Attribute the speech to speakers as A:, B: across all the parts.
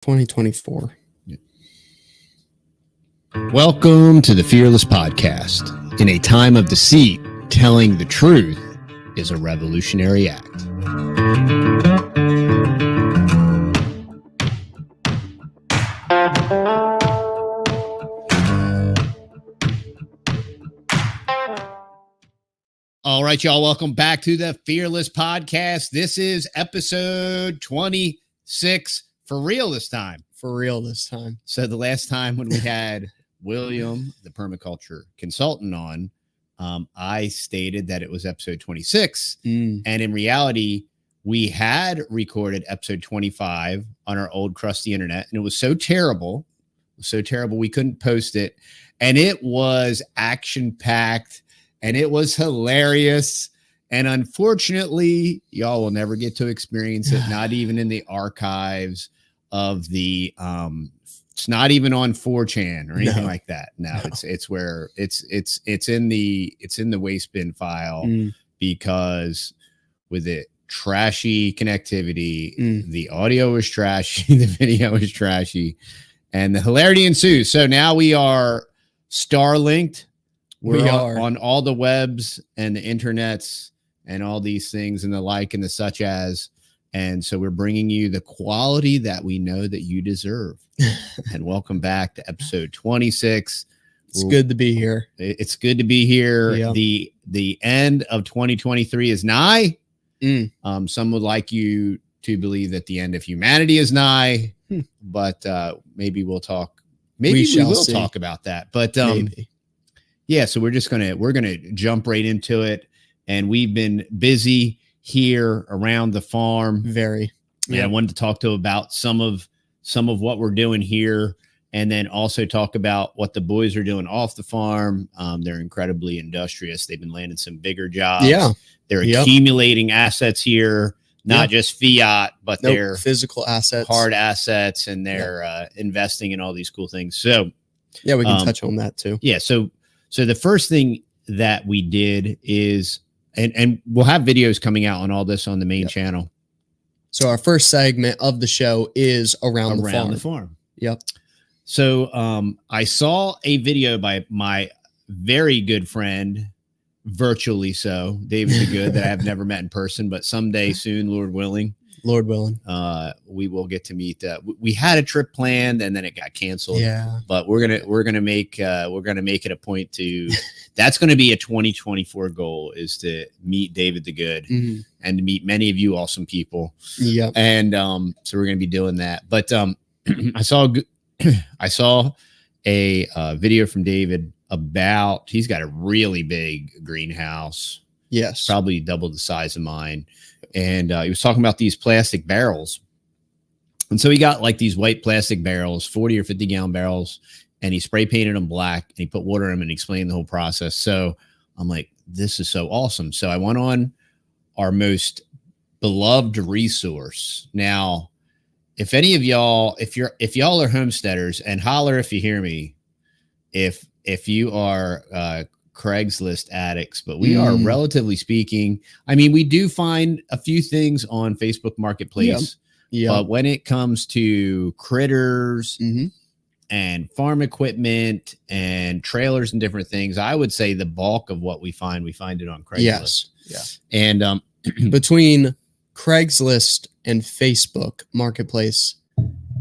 A: 2024.
B: Welcome to the Fearless Podcast. In a time of deceit, telling the truth is a revolutionary act. All right, y'all. Welcome back to the Fearless Podcast. This is episode 26 for real this time.
A: For real this time.
B: So the last time when we had William, the permaculture consultant, on, I stated that it was episode 26. And in reality, we had recorded episode 25 on our old crusty internet. And it was so terrible, we couldn't post it. And it was action-packed. And it was hilarious. And unfortunately, y'all will never get to experience it, not even in the archives of the, it's not even on 4chan or anything like that. No, it's where it's in the waste bin file because with it trashy connectivity, the audio is trashy, the video is trashy, and the hilarity ensues. So now we are Starlinked. We are on all the webs and the internets and all these things and the like and the such as. And so we're bringing you the quality that we know that you deserve. And welcome back to episode 26.
A: It's good to be here.
B: It's good to be here.
A: Yeah.
B: The end of 2023 is nigh. Some would like you to believe that the end of humanity is nigh, but maybe we'll talk. Maybe we will talk about that. But maybe. Yeah, so we're gonna jump right into it, and we've been busy here around the farm.
A: Very.
B: Yeah, I wanted to talk about some of what we're doing here, and then also talk about what the boys are doing off the farm. They're incredibly industrious. They've been landing some bigger jobs.
A: Yeah,
B: they're accumulating assets here, not just fiat, but they're
A: physical assets,
B: hard assets, and they're investing in all these cool things. So
A: yeah, we can touch on that too.
B: Yeah, So the first thing that we did is, and we'll have videos coming out on all this on the main channel.
A: So our first segment of the show is around the farm. Yep.
B: So I saw a video by my very good friend, virtually so, David the Good, that I have never met in person, but someday soon, Lord willing, we will get to meet. We had a trip planned and then it got canceled.
A: Yeah,
B: but we're gonna make it a point to. That's going to be a 2024 goal, is to meet David the Good and to meet many of you awesome people.
A: Yeah,
B: and so we're gonna be doing that. But I saw a video from David about, he's got a really big greenhouse.
A: Yes,
B: probably double the size of mine. And he was talking about these plastic barrels. And so he got like these white plastic barrels, 40 or 50 gallon barrels, and he spray painted them black and he put water in them and explained the whole process. So I'm like, this is so awesome. So I went on our most beloved resource. Now, if any of y'all, if y'all are homesteaders, and holler if you hear me, if you are Craigslist addicts, but we are, relatively speaking, I mean, we do find a few things on Facebook Marketplace, but when it comes to critters and farm equipment and trailers and different things, I would say the bulk of what we find it on Craigslist.
A: Yes.
B: Yeah. And
A: between Craigslist and Facebook Marketplace,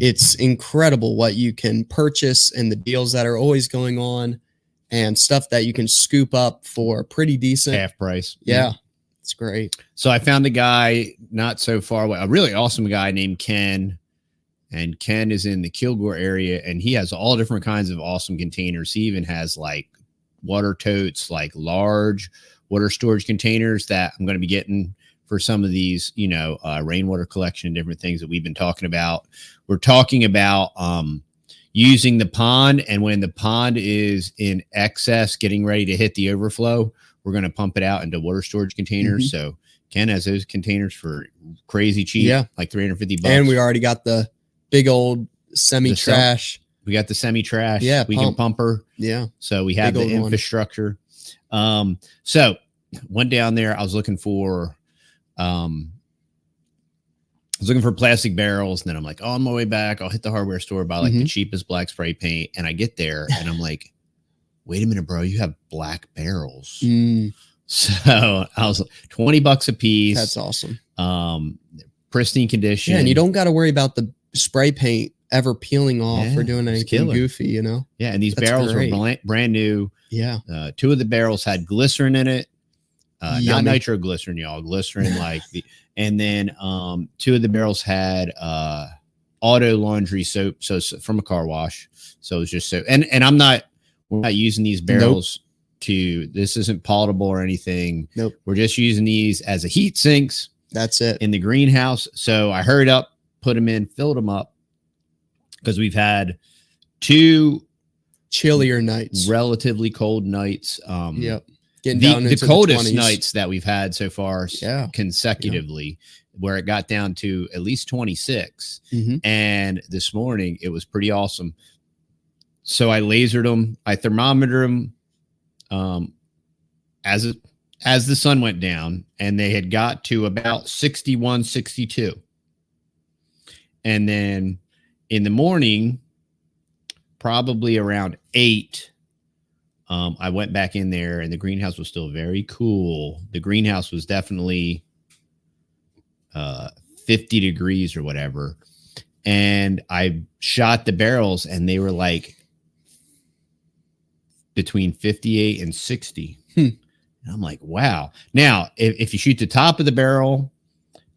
A: it's incredible what you can purchase and the deals that are always going on. And stuff that you can scoop up for pretty decent
B: half price.
A: Yeah, it's great.
B: So I found a guy not so far away, a really awesome guy named Ken. And Ken is in the Kilgore area, and he has all different kinds of awesome containers. He even has like water totes, like large water storage containers that I'm going to be getting for some of these, rainwater collection and different things that we've been talking about. We're talking about, using the pond, and when the pond is in excess, getting ready to hit the overflow, we're going to pump it out into water storage containers. So Ken has those containers for crazy cheap, like $350.
A: And we already got the big old semi-trash.
B: We got the semi-trash.
A: Yeah,
B: we can pump her.
A: Yeah.
B: So we have the infrastructure. So went down there. I was looking for was looking for plastic barrels, and then I'm like, oh, on my way back, I'll hit the hardware store, buy like the cheapest black spray paint. And I get there and I'm like, wait a minute, bro, you have black barrels. So I was like, $20 a piece.
A: That's awesome.
B: Pristine condition.
A: Yeah, and you don't got to worry about the spray paint ever peeling off or doing anything goofy, you know?
B: Yeah, and these barrels were brand new.
A: Yeah.
B: 2 of the barrels had glycerin in it. Not nitroglycerin, y'all. Glycerin, like the, and then 2 of the barrels had auto laundry soap, so it's from a car wash. So it was just so, and we're not using these barrels this isn't palatable or anything.
A: Nope.
B: We're just using these as a heat sinks.
A: That's it.
B: In the greenhouse. So I hurried up, put them in, filled them up, because we've had 2
A: chillier nights,
B: relatively cold nights.
A: Yep. Getting down into
B: the coldest
A: the 20s.
B: nights that we've had so far consecutively, where it got down to at least 26. And this morning it was pretty awesome. So I lasered them, I thermometered them as the sun went down, and they had got to about 61, 62. And then in the morning, probably around 8, I went back in there, and the greenhouse was still very cool. The greenhouse was definitely 50 degrees or whatever. And I shot the barrels, and they were like between 58 and 60. And I'm like, wow. Now, if you shoot the top of the barrel,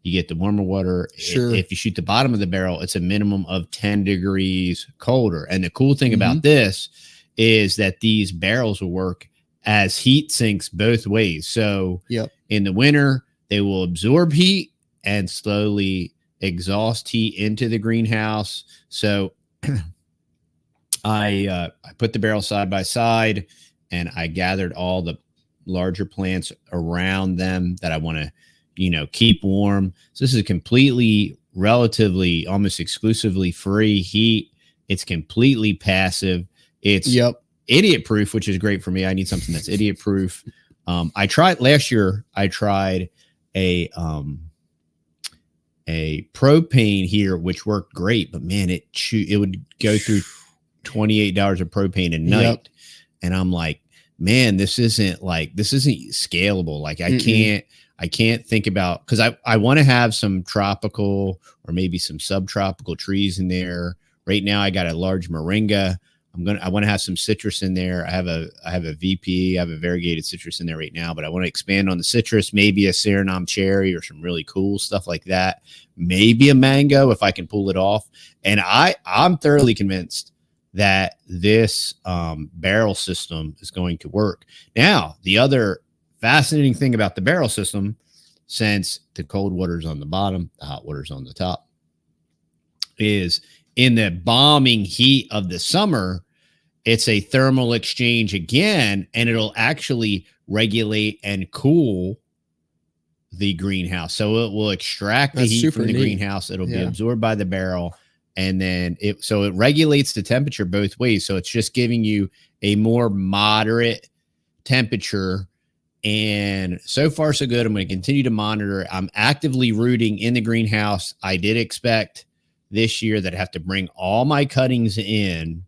B: you get the warmer water.
A: Sure.
B: If you shoot the bottom of the barrel, it's a minimum of 10 degrees colder. And the cool thing about this is that these barrels will work as heat sinks both ways. So in the winter, they will absorb heat and slowly exhaust heat into the greenhouse. So I put the barrel side by side, and I gathered all the larger plants around them that I want to, keep warm. So this is completely, relatively, almost exclusively free heat. It's completely passive. It's idiot proof, which is great for me. I need something that's idiot proof. I tried last year. I tried a propane here, which worked great, but man, it would go through $28 of propane a night. And I'm like, man, this isn't scalable. Like I can't think about, because I want to have some tropical or maybe some subtropical trees in there. Right now I got a large moringa. I want to have some citrus in there. I have a VP. I have a variegated citrus in there right now, but I want to expand on the citrus, maybe a Suriname cherry or some really cool stuff like that. Maybe a mango if I can pull it off. And I'm thoroughly convinced that this barrel system is going to work. Now, the other fascinating thing about the barrel system, since the cold water's on the bottom, the hot water's on the top, is in the bombing heat of the summer, it's a thermal exchange again, and it'll actually regulate and cool the greenhouse. So it will extract the heat from the greenhouse. It'll be absorbed by the barrel. And then it regulates the temperature both ways. So it's just giving you a more moderate temperature. And so far, so good. I'm going to continue to monitor it. I'm actively rooting in the greenhouse. I did expect this year that I have to bring all my cuttings in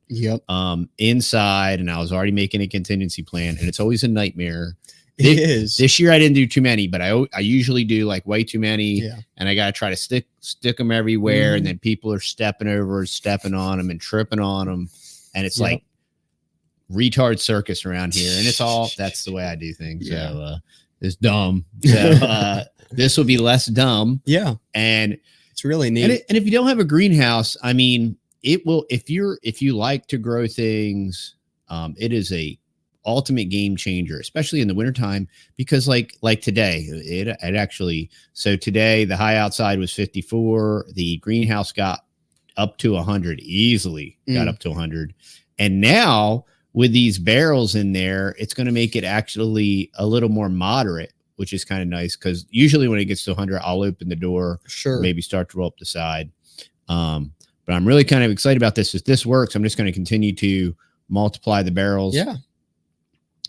B: inside. And I was already making a contingency plan. And it's always a nightmare.
A: It is.
B: This year I didn't do too many, but I usually do like way too many. And I got to try to stick them everywhere. And then people are stepping on them and tripping on them. And it's like retard circus around here. And that's the way I do things. So it's dumb. So this will be less dumb.
A: Yeah.
B: And
A: it's really neat.
B: And if you don't have a greenhouse, I mean, it will, if you like to grow things, it is a ultimate game changer, especially in the wintertime, because like today, it actually, so today the high outside was 54. The greenhouse got up to 100 easily, got up to 100. And now with these barrels in there, it's going to make it actually a little more moderate, which is kind of nice, because usually when it gets to 100, I'll open the door, maybe start to roll up the side. But I'm really kind of excited about this. If this works, I'm just going to continue to multiply the barrels.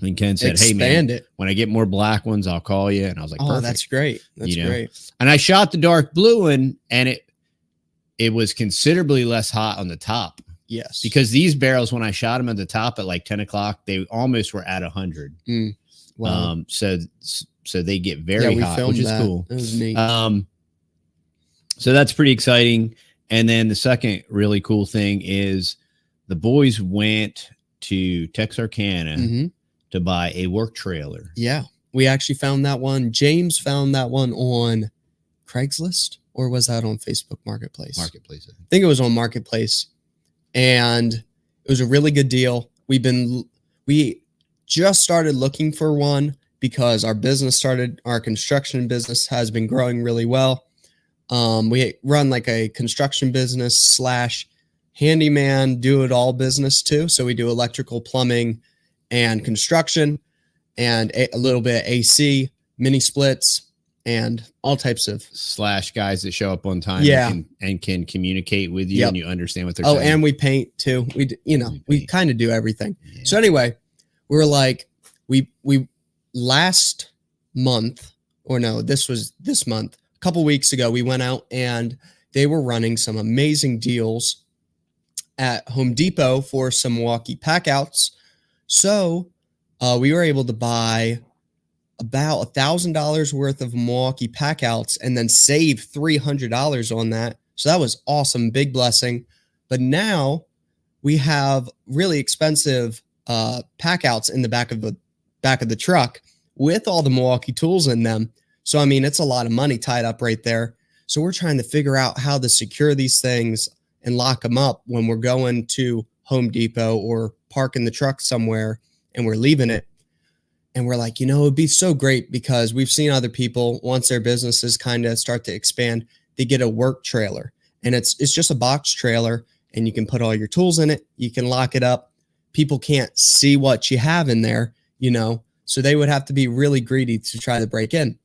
B: And Ken said, "Hey man, when I get more black ones, I'll call you." And I was like,
A: "Oh,
B: perfect.
A: that's great. That's great."
B: And I shot the dark blue one, and it was considerably less hot on the top.
A: Yes,
B: because these barrels, when I shot them at the top at like 10 o'clock, they almost were at 100.
A: Wow.
B: So they get very hot, which is cool.
A: It was neat.
B: So that's pretty exciting. And then the second really cool thing is the boys went to Texarkana to buy a work trailer.
A: Yeah, we actually found that one. James found that one on Craigslist, or was that on Facebook Marketplace?
B: Marketplace.
A: I think it was on Marketplace, and it was a really good deal. We just started looking for one because our construction business has been growing really well. We run like a construction business / handyman, do it all business too. So we do electrical, plumbing, and construction, and a little bit of AC, mini splits, and all types of
B: / guys that show up on time and can communicate with you and you understand what they're saying.
A: And we paint too. We kind of do everything. Yeah. So anyway, we're like, we last month, or no, this was this month, a couple weeks ago, we went out and they were running some amazing deals at Home Depot for some Milwaukee packouts. So we were able to buy about $1,000 worth of Milwaukee packouts and then save $300 on that. So that was awesome. Big blessing. But now we have really expensive packouts in the back of the truck with all the Milwaukee tools in them. So, I mean, it's a lot of money tied up right there. So we're trying to figure out how to secure these things and lock them up when we're going to Home Depot or parking the truck somewhere and we're leaving it. And we're like, it'd be so great because we've seen other people, once their businesses kind of start to expand, they get a work trailer. And it's just a box trailer, and you can put all your tools in it. You can lock it up. People can't see what you have in there, so they would have to be really greedy to try to break in.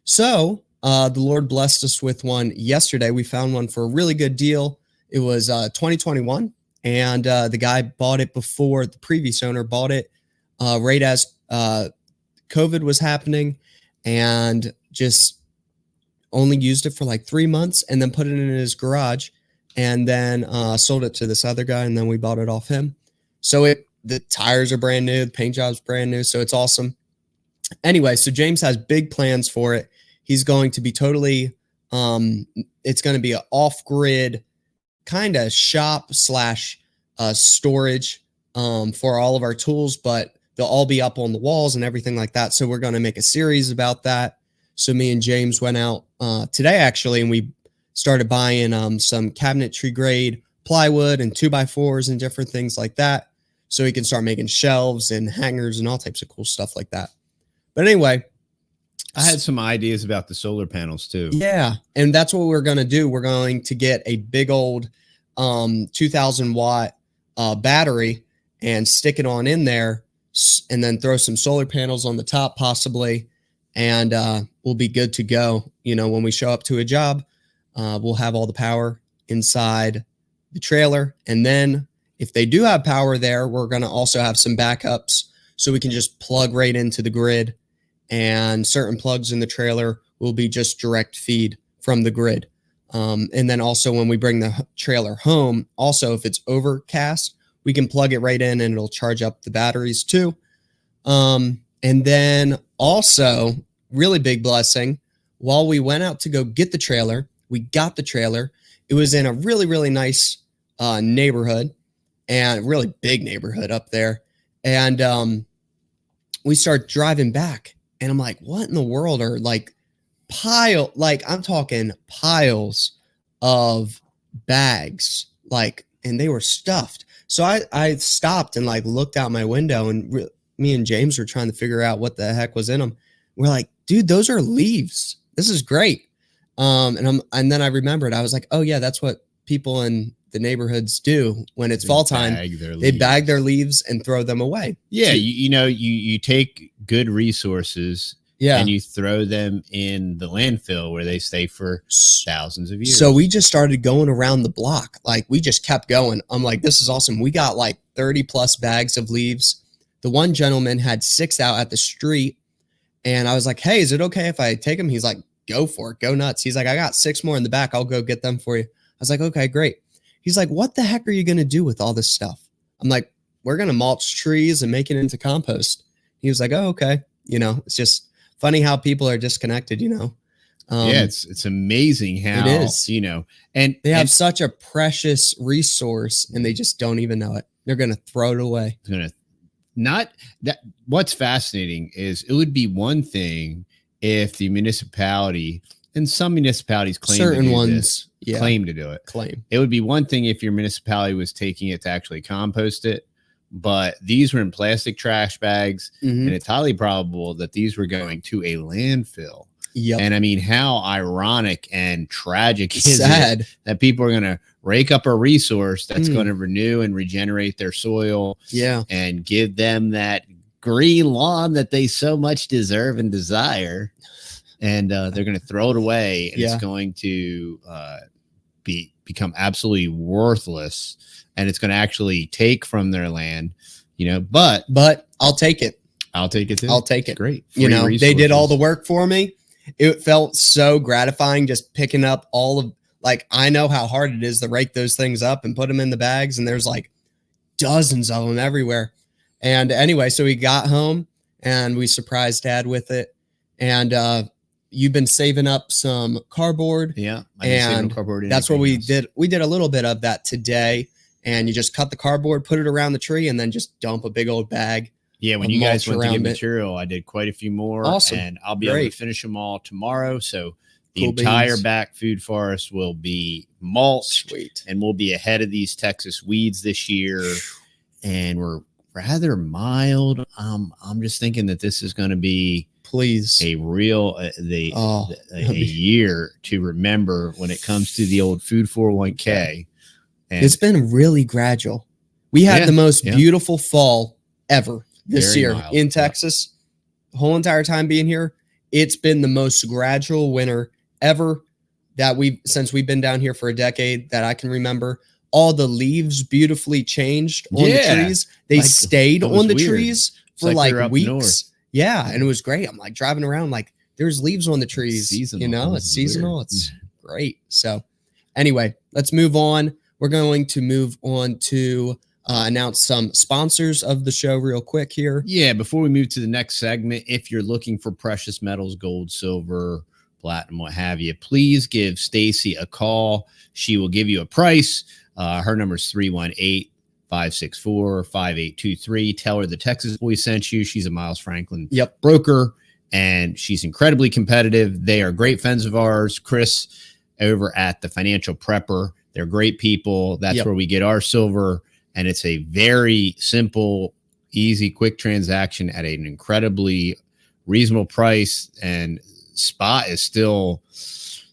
A: So the Lord blessed us with one yesterday. We found one for a really good deal. It was 2021, and the guy bought it before the previous owner bought it right as COVID was happening, and just only used it for like 3 months and then put it in his garage, and then sold it to this other guy, and then we bought it off him. So the tires are brand new, the paint job's brand new, so it's awesome. Anyway, so James has big plans for it. He's going to be totally it's going to be an off-grid kind of shop / storage for all of our tools, but they'll all be up on the walls and everything like that. So we're going to make a series about that. So me and James went out today, actually, and we started buying some cabinetry grade plywood and 2x4s and different things like that. So we can start making shelves and hangers and all types of cool stuff like that. But anyway,
B: I had some ideas about the solar panels too.
A: Yeah. And that's what we're going to do. We're going to get a big old 2000 watt battery and stick it on in there, and then throw some solar panels on the top possibly, and we'll be good to go. When we show up to a job, we'll have all the power inside the trailer. And then if they do have power there, we're going to also have some backups so we can just plug right into the grid, and certain plugs in the trailer will be just direct feed from the grid. And then also when we bring the trailer home, also if it's overcast, we can plug it right in and it'll charge up the batteries too. And then also, really big blessing, while we went out to go get the trailer, we got the trailer. It was in a really, really nice neighborhood, and really big neighborhood up there. And we start driving back, and I'm like, what in the world are I'm talking piles of bags, and they were stuffed. So I stopped and looked out my window, and me and James were trying to figure out what the heck was in them. We're like, dude, those are leaves. This is great. And then I remembered, I was like, oh yeah, that's what people in the neighborhoods do when it's fall time. They bag their leaves and throw them away.
B: Yeah. So, you take good resources and you throw them in the landfill where they stay for thousands of years.
A: So we just started going around the block. We just kept going. I'm like, this is awesome. We got 30 plus bags of leaves the one gentleman had 6 out at the street, and I was like, hey, is it okay if I take them? He's like, go for it. Go nuts. He's like, I got 6 more in the back. I'll go get them for you. I was like, okay, great. He's like, what the heck are you going to do with all this stuff? I'm like, we're going to mulch trees and make it into compost. He was like, oh, okay. You know, it's just funny how people are disconnected, you know?
B: Yeah, it's amazing how,
A: it is.
B: You know, and
A: they have such a precious resource and they just don't even know it. They're going to throw it away.
B: What's fascinating is it would be one thing if the municipality, and some municipalities claim
A: certain
B: to do
A: ones
B: this, claim to do it. It would be one thing if your municipality was taking it to actually compost it, but these were in plastic trash bags, and it's highly probable that these were going to a landfill.
A: Yep.
B: And I mean, how ironic and tragic is it that people are going to rake up a resource that's going to renew and regenerate their soil, and give them that green lawn that they so much deserve and desire, and they're going to throw it away, and it's going to become absolutely worthless, and it's going to actually take from their land, you know. But
A: I'll take it.
B: I'll take it too.
A: I'll take it.
B: Great.
A: You know, they did all the work for me. It felt so gratifying just picking up all of, like, I know how hard it is to rake those things up and put them in the bags, and there's like dozens of them everywhere. And anyway, so we got home and we surprised Dad with it. And you've been saving up some cardboard.
B: Yeah.
A: And
B: cardboard
A: that's what we did. We did a little bit of that today. And you just cut the cardboard, put it around the tree, and then just dump a big old bag.
B: Yeah, when you guys went to get material, I did quite a few more.
A: Awesome.
B: And I'll be able to finish them all tomorrow. So the entire back food forest will be mulched.
A: Sweet.
B: And we'll be ahead of these Texas weeds this year. And we're rather mild. I'm just thinking that this is going to be a real a year to remember when it comes to the old food 401k. And
A: it's been really gradual. We had the most beautiful fall ever this year in Texas. The whole entire time being here, it's been the most gradual winter ever that since we've been down here for a decade that I can remember. All the leaves beautifully changed on the trees. They stayed on the trees for like weeks. North. Yeah, and it was great. I'm like driving around, like there's leaves on the trees.
B: Seasonal.
A: You know, it's seasonal. Weird. It's great. So anyway, let's move on. We're going to move on to announce some sponsors of the show real quick here.
B: Yeah, before we move to the next segment, if you're looking for precious metals, gold, silver, platinum, what have you, please give Stacey a call. She will give you a price. Her number is 318-564-5823. Tell her the Texas Boy sent you. She's a Miles Franklin broker, and she's incredibly competitive. They are great friends of ours. Chris over at the Financial Prepper. They're great people. That's where we get our silver. And it's a very simple, easy, quick transaction at an incredibly reasonable price. And spot is still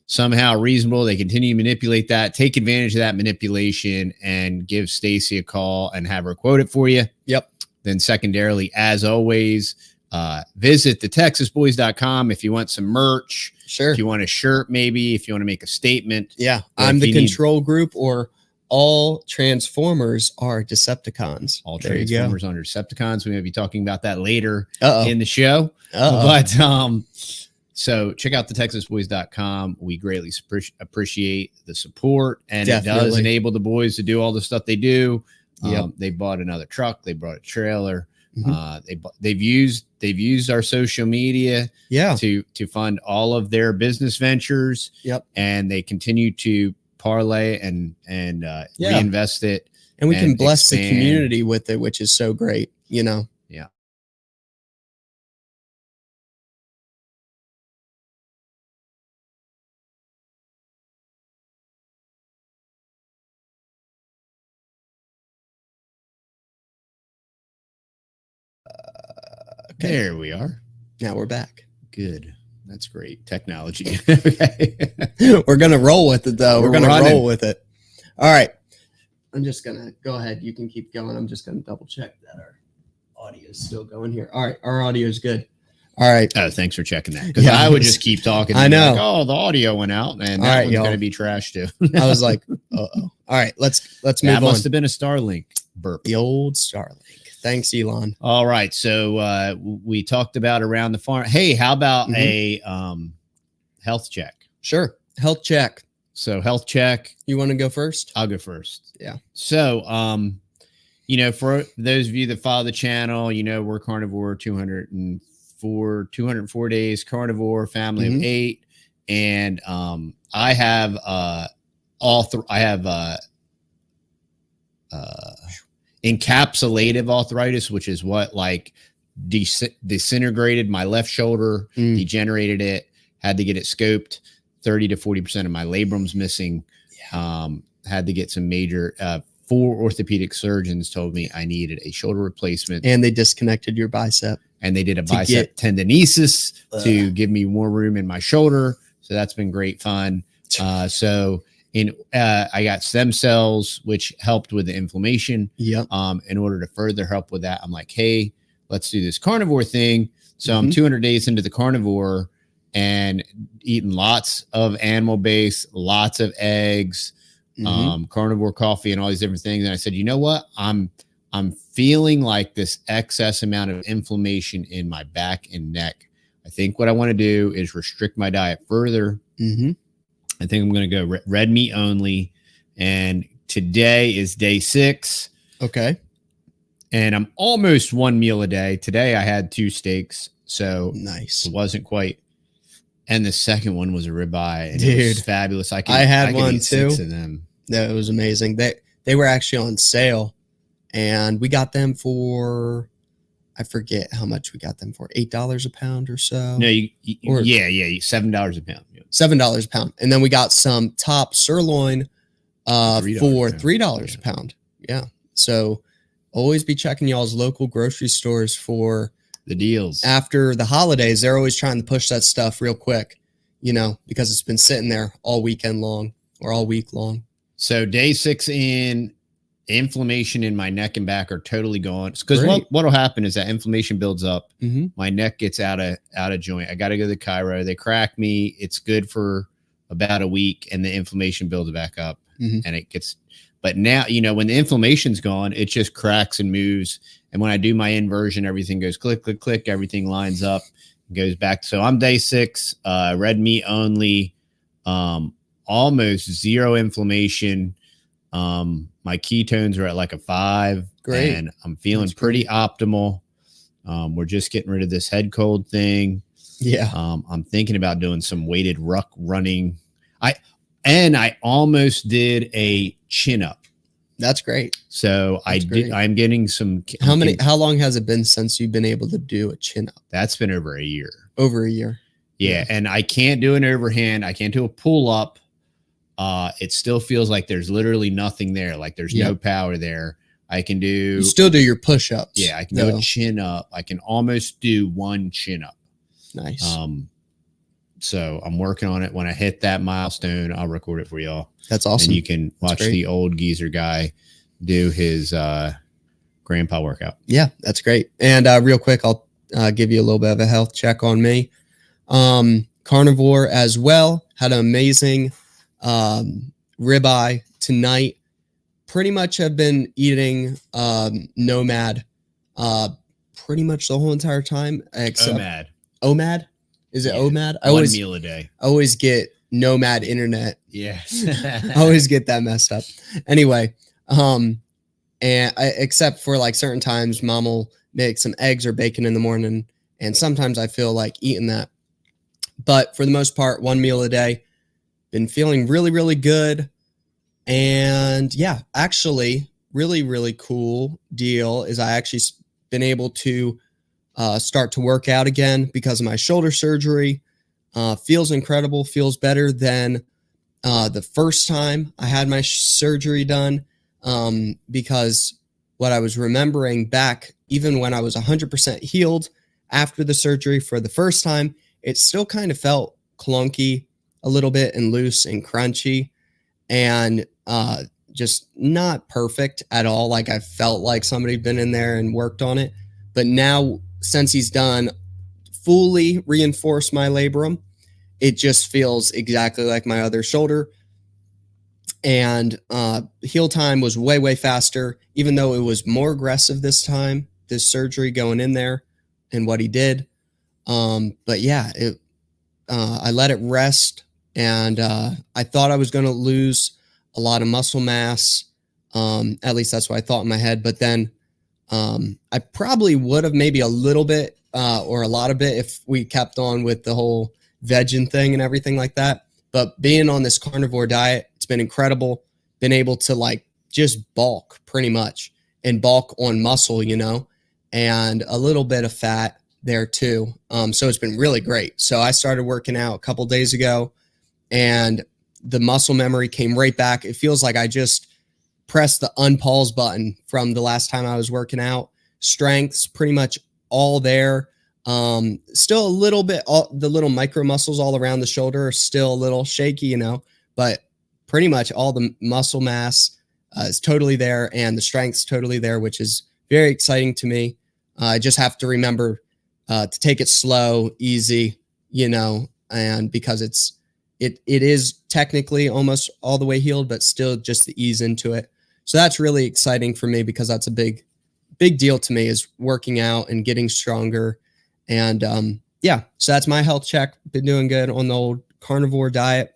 B: somehow reasonable. They continue to manipulate that, take advantage of that manipulation, and give Stacey a call and have her quote it for you. Then secondarily, as always, visit TheTexasBoys.com if you want some merch. If you want a shirt, maybe, if you want to make a statement.
A: I'm the control group, or all Transformers are Decepticons.
B: All Transformers are Decepticons. We may be talking about that later in the show. But so check out TheTexasBoys.com. We greatly appreciate the support, and it does enable the boys to do all the stuff they do. They bought another truck. They brought a trailer. They've used our social media to fund all of their business ventures. And they continue to parlay and reinvest it,
A: and we can bless the community with it, which is so great, you know.
B: There we are.
A: Now we're back.
B: Good. That's great technology.
A: We're going to roll with it, though. We're going to roll with it. All right. I'm just going to go ahead. You can keep going. I'm just going to double check that our audio is still going here. All right. Our audio is good. All right.
B: Oh, thanks for checking that. Because I would just keep talking.
A: I know.
B: Like, oh, the audio went out, and that one's going to be trash too.
A: I was like, uh-oh. All right. Let's move on.
B: That must have been a Starlink. burp.
A: The old Starlink. Thanks, Elon.
B: All right. So we talked about around the farm. Hey, how about a health check?
A: Sure. Health check.
B: So health check.
A: You want to go first?
B: I'll go first.
A: Yeah.
B: So, for those of you that follow the channel, we're carnivore, 204 days carnivore, family of 8. And I have encapsulative arthritis, which is what disintegrated my left shoulder, degenerated it, had to get it scoped. 30 to 40% of my labrum's missing. Had to get some major 4 orthopedic surgeons told me I needed a shoulder replacement.
A: And they disconnected your bicep. And
B: they did a bicep tendinosis to give me more room in my shoulder. So that's been great fun. I got stem cells, which helped with the inflammation.
A: Yep.
B: In order to further help with that, I'm like, hey, let's do this carnivore thing. So I'm 200 days into the carnivore and eating lots of animal base, lots of eggs, carnivore coffee, and all these different things. And I said, you know what? I'm feeling like this excess amount of inflammation in my back and neck. I think what I want to do is restrict my diet further. I think I'm going to go red meat only. And today is day 6.
A: Okay.
B: And I'm almost 1 meal a day. Today I had 2 steaks. So
A: nice.
B: It wasn't quite. And the second one was a ribeye. And
A: Dude,
B: it was fabulous. I
A: had one
B: eat
A: too.
B: 6 of them.
A: That was amazing. They were actually on sale. And we got them for, I forget how much we got them for, $8 a pound or so.
B: No, $7 a pound. Yeah.
A: $7 a pound. And then we got some top sirloin for $3 a pound. Yeah. So always be checking y'all's local grocery stores for
B: the deals.
A: After the holidays, they're always trying to push that stuff real quick, because it's been sitting there all weekend long or all week long.
B: So day 6 in, inflammation in my neck and back are totally gone. Because what'll happen is that inflammation builds up. My neck gets out of joint. I got to go to the chiro. They crack me. It's good for about a week, and the inflammation builds back up, and it gets. But now, when the inflammation's gone, it just cracks and moves. And when I do my inversion, everything goes click, click, click. Everything lines up, and goes back. So I'm day 6, red meat only, almost zero inflammation. My ketones are at like a 5.
A: Great.
B: And I'm feeling pretty optimal. We're just getting rid of this head cold thing.
A: Yeah.
B: I'm thinking about doing some weighted ruck running. I almost did a chin up.
A: That's great.
B: So I'm getting some.
A: How long has it been since you've been able to do a chin up?
B: That's been over a year.
A: Over a year.
B: Yeah. And I can't do an overhand. I can't do a pull up. It still feels like there's literally nothing there. Like there's no power there. I can do.
A: You still do your push-ups.
B: Yeah, I can do a chin up. I can almost do 1 chin up.
A: Nice.
B: So I'm working on it. When I hit that milestone, I'll record it for y'all.
A: That's awesome.
B: And you can watch the old geezer guy do his grandpa workout. Yeah,
A: that's great. And real quick, I'll give you a little bit of a health check on me. Carnivore as well. Had an amazing ribeye tonight. Pretty much have been eating Nomad pretty much the whole entire time. Except OMAD. Is it OMAD?
B: 1 meal a day.
A: I always get Nomad internet.
B: Yeah.
A: I always get that messed up. Anyway, except for like certain times, Mom will make some eggs or bacon in the morning, and sometimes I feel like eating that. But for the most part, 1 meal a day. Been feeling really, really good. And yeah, actually, really, really cool deal is I actually been able to start to work out again because of my shoulder surgery. Feels incredible. Feels better than the first time I had my surgery done, because what I was remembering back, even when I was 100% healed after the surgery for the first time, it still kind of felt clunky a little bit and loose and crunchy and just not perfect at all. Like I felt like somebody had been in there and worked on it. But now, since he's done fully reinforced my labrum, it just feels exactly like my other shoulder. And heal time was way faster, even though it was more aggressive this time, this surgery going in there and what he did. But yeah, I let it rest, and I thought I was going to lose a lot of muscle mass. At least that's what I thought in my head. But then I probably would have maybe a little bit or a lot of it if we kept on with the whole vegging thing and everything like that. But being on this carnivore diet, it's been incredible. Been able to like just bulk pretty much, and bulk on muscle, you know, and a little bit of fat there too. So it's been really great. So I started working out a couple days ago, and the muscle memory came right back. It feels like I just pressed the unpause button from the last time I was working out. Strength's pretty much all there. Still a little bit, the little micro muscles all around the shoulder are still a little shaky, you know, but pretty much all the muscle mass is totally there, and the strength's totally there, which is very exciting to me. I just have to remember to take it slow, easy, you know, and because it is technically almost all the way healed, but still just the ease into it. So that's really exciting for me, because that's a big deal to me, is working out and getting stronger. And yeah, so that's my health check. Been doing good on the old carnivore diet.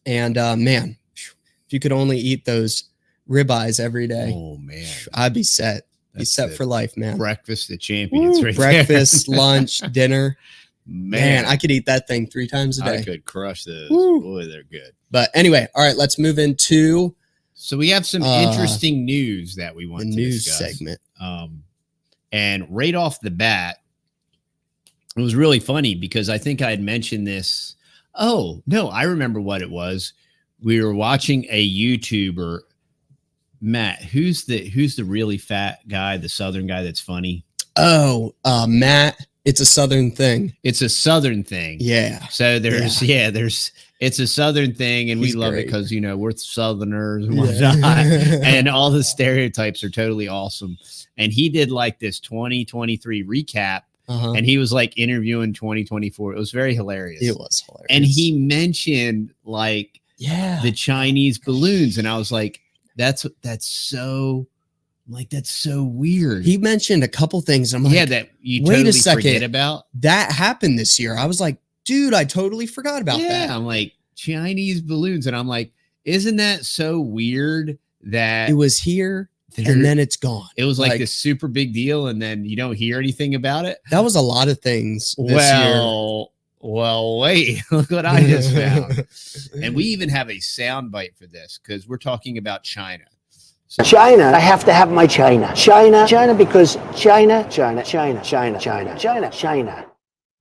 A: And man, if you could only eat those ribeyes every day,
B: oh man,
A: I'd be set. Be
B: That's
A: set for life, man.
B: Breakfast of champions, right
A: Breakfast,
B: there.
A: lunch, dinner.
B: Man,
A: I could eat that thing 3 times a day.
B: I could crush those.
A: Woo.
B: Boy, they're good.
A: But anyway, all right, let's move into
B: So we have some interesting news that we want
A: the
B: to
A: news
B: discuss.
A: segment.
B: And right off the bat, it was really funny because I think I had mentioned this. Oh, no, I remember what it was. We were watching a YouTuber, Matt. Who's the really fat guy, the Southern guy that's funny?
A: Oh, Matt. It's a Southern thing.
B: It's a Southern thing.
A: Yeah.
B: So there's it's a Southern thing, and
A: He's
B: we love
A: great.
B: it because, you know, we're Southerners and whatnot, and all the stereotypes are totally awesome. And he did like this 2023 recap, and he was like interviewing 2024. It was very hilarious.
A: It was hilarious.
B: And he mentioned like the Chinese balloons, and I was like, that's so weird.
A: He mentioned a couple things. I'm like,
B: that you
A: wait
B: totally
A: a second,
B: forget about.
A: That happened this year. I was like, dude, I totally forgot about that.
B: I'm like, Chinese balloons, and I'm like, isn't that so weird that
A: it was here and then it's gone?
B: It was like this super big deal, and then you don't hear anything about it.
A: That was a lot of things this year.
B: Well, wait, look what I just found. And we even have a sound bite for this because we're talking about China.
C: So China, I have to have my China. China, because China.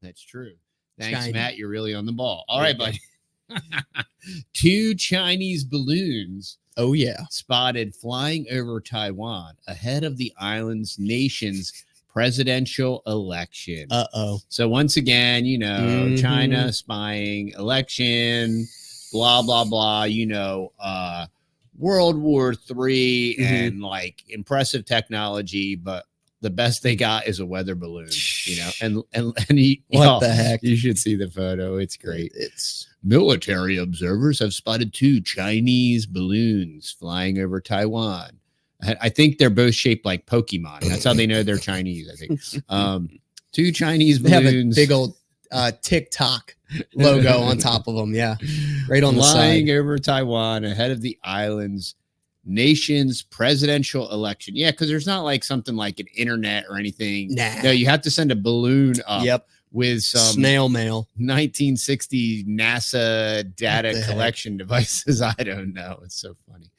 B: That's true. Thanks,
A: China.
B: Matt. You're really on the ball. All right, buddy. 2 Chinese balloons.
A: Oh, yeah.
B: Spotted flying over Taiwan ahead of the nation's presidential election. So once again, you know, China spying election, blah, blah, blah, you know, World War III and like impressive technology, but the best they got is a weather balloon, you know, and
A: What the heck?
B: You should see the photo. It's great.
A: It's
B: military observers have spotted 2 Chinese balloons flying over Taiwan. I think they're both shaped like Pokemon. That's how they know they're Chinese, I think. 2 Chinese balloons.
A: They have a big old TikTok logo on top of them. Yeah. Right on the side.
B: Flying over Taiwan ahead of the nation's presidential election. Yeah, because there's not like something like an internet or anything.
A: Nah.
B: No, you have to send a balloon up with some
A: snail mail
B: 1960 NASA data collection devices. I don't know. It's so funny.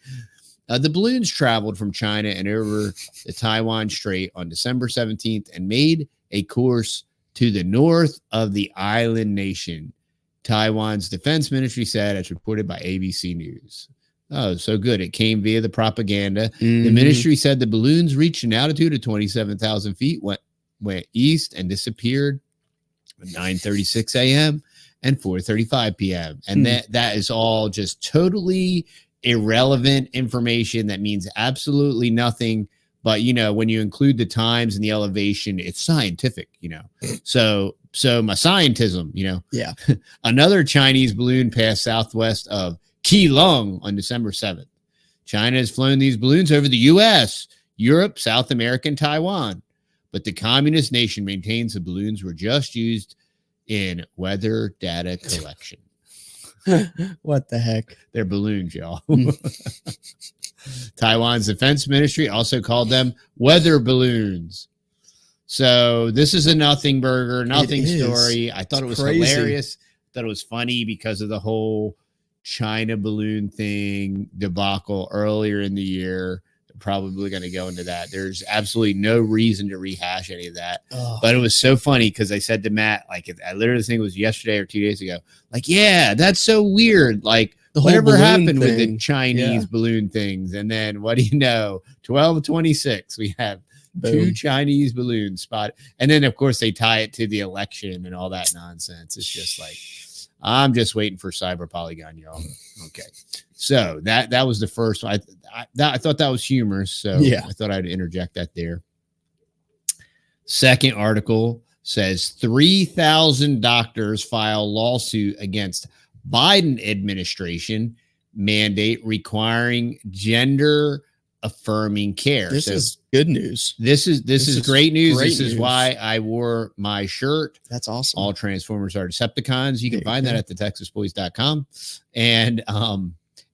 B: The balloons traveled from China and over the Taiwan Strait on December 17th and made a course to the north of the island nation. Taiwan's defense ministry said, as reported by ABC News. Oh, so good. It came via the propaganda. The ministry said the balloons reached an altitude of 27,000 feet, went east and disappeared at 9:36 a.m. and 4:35 p.m. And that is all just totally irrelevant information that means absolutely nothing. But, you know, when you include the times and the elevation, it's scientific, you know. So my scientism, you know.
A: Yeah.
B: Another Chinese balloon passed southwest of Keelung on December 7th. China has flown these balloons over the U.S., Europe, South America, and Taiwan. But the communist nation maintains the balloons were just used in weather data collection.
A: What the heck?
B: They're balloons, y'all. Taiwan's defense ministry also called them weather balloons. So this is a nothing burger, nothing story. I thought it was
A: crazy.
B: hilarious. I thought it was funny because of the whole China balloon thing debacle earlier in the year. Probably going to go into that. There's absolutely no reason to rehash any of that. But it was so funny because I said to Matt, like, I literally think it was yesterday or 2 days ago, like, yeah, that's so weird. Like, whatever happened with the Chinese balloon things. And then what do you know? 12/26, we have two Chinese balloons spotted. And then, of course, they tie it to the election and all that nonsense. It's just like, I'm just waiting for Cyber Polygon, y'all. Okay. So that was the first one. I thought that was humorous. So yeah, I thought I'd interject that there. Second article says 3,000 doctors file lawsuit against Biden administration mandate requiring gender affirming care.
A: This is good news.
B: This is great news. This is why I wore my shirt.
A: That's awesome.
B: All Transformers are Decepticons. You can find that at the texasboys.com. And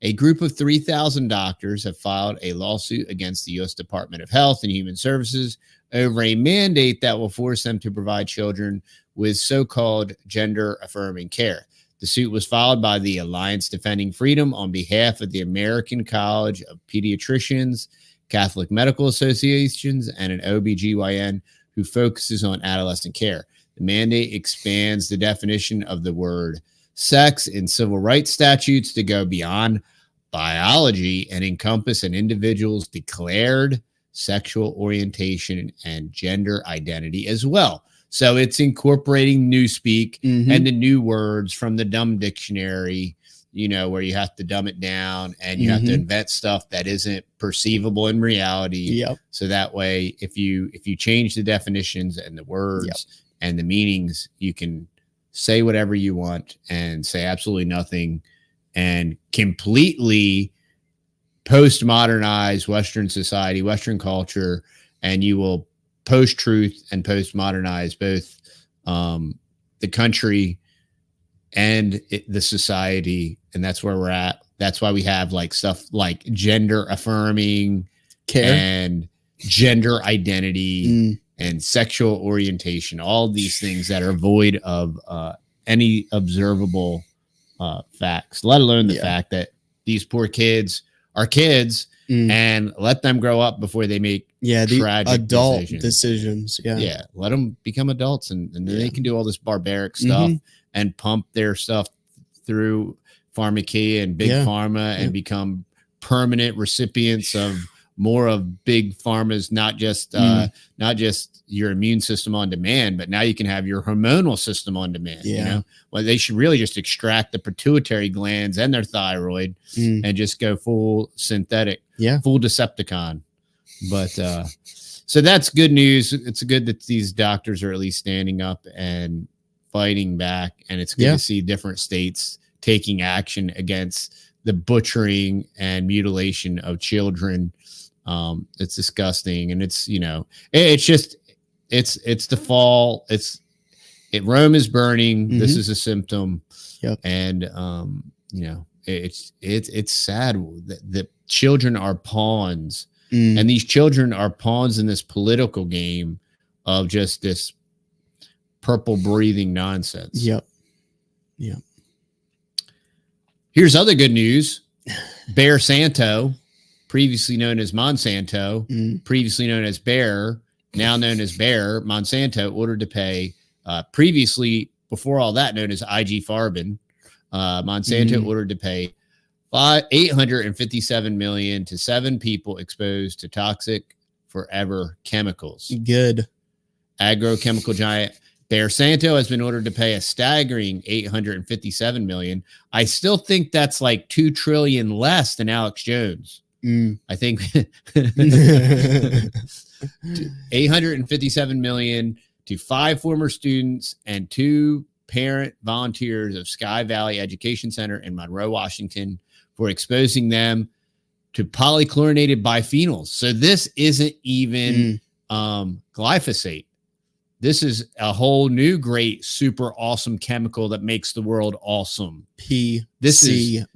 B: a group of 3,000 doctors have filed a lawsuit against the U.S. Department of Health and Human Services over a mandate that will force them to provide children with so-called gender affirming care. The suit was filed by the Alliance Defending Freedom on behalf of the American College of Pediatricians, Catholic Medical Associations, and an OBGYN who focuses on adolescent care. The mandate expands the definition of the word sex in civil rights statutes to go beyond biology and encompass an individual's declared sexual orientation and gender identity as well. So it's incorporating newspeak and the new words from the dumb dictionary, you know, where you have to dumb it down and you have to invent stuff that isn't perceivable in reality.
A: Yep.
B: So that way, if you change the definitions and the words and the meanings, you can say whatever you want and say absolutely nothing and completely postmodernize Western society, Western culture, and you will post-truth and post-modernize both the country and the society. And that's where we're at. That's why we have like stuff like gender affirming care and gender identity and sexual orientation, all these things that are void of any observable facts, let alone the fact that these poor kids are kids and let them grow up before they make tragic
A: adult decisions.
B: Yeah. Let them become adults and then they can do all this barbaric stuff and pump their stuff through pharmacia and big pharma and become permanent recipients of more of big pharma's, not just your immune system on demand, but now you can have your hormonal system on demand. You know, well, they should really just extract the pituitary glands and their thyroid and just go full synthetic, full Decepticon. But so that's good news. It's good that these doctors are at least standing up and fighting back, and it's good to see different states taking action against the butchering and mutilation of children. It's disgusting, and it's, you know, it's just it's the fall. Rome is burning. This is a symptom. And you know, it's sad that children are pawns, and these children are pawns in this political game of just this purple breathing nonsense. Here's other good news. Bear Santo, previously known as Monsanto, previously known as Bayer, now known as Bayer, Monsanto ordered to pay, previously, before all that, known as IG Farben, Monsanto ordered to pay $857 million to 7 people exposed to toxic forever chemicals.
A: Good.
B: Agrochemical giant Bayer Santo has been ordered to pay a staggering $857 million. I still think that's like $2 trillion less than Alex Jones. I think $857 million to 5 former students and 2 parent volunteers of Sky Valley Education Center in Monroe, Washington, for exposing them to polychlorinated biphenyls. So this isn't even glyphosate. This is a whole new great, super awesome chemical that makes the world awesome.
A: PCBs.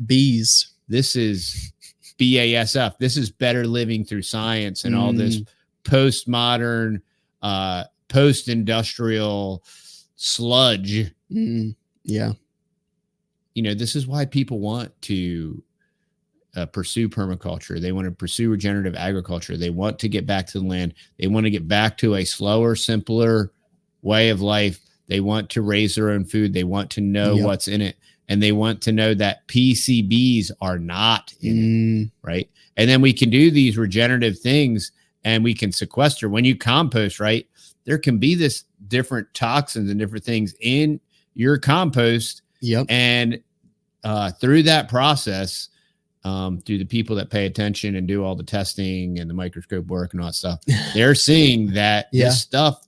B: This is BASF. This is better living through science and all this postmodern, post-industrial sludge.
A: Yeah.
B: You know, this is why people want to pursue permaculture. They want to pursue regenerative agriculture. They want to get back to the land. They want to get back to a slower, simpler way of life. They want to raise their own food. They want to know what's in it. And they want to know that PCBs are not in it, right? And then we can do these regenerative things and we can sequester. When you compost, right, there can be this different toxins and different things in your compost. And through that process, through the people that pay attention and do all the testing and the microscope work and all that stuff, they're seeing that this stuff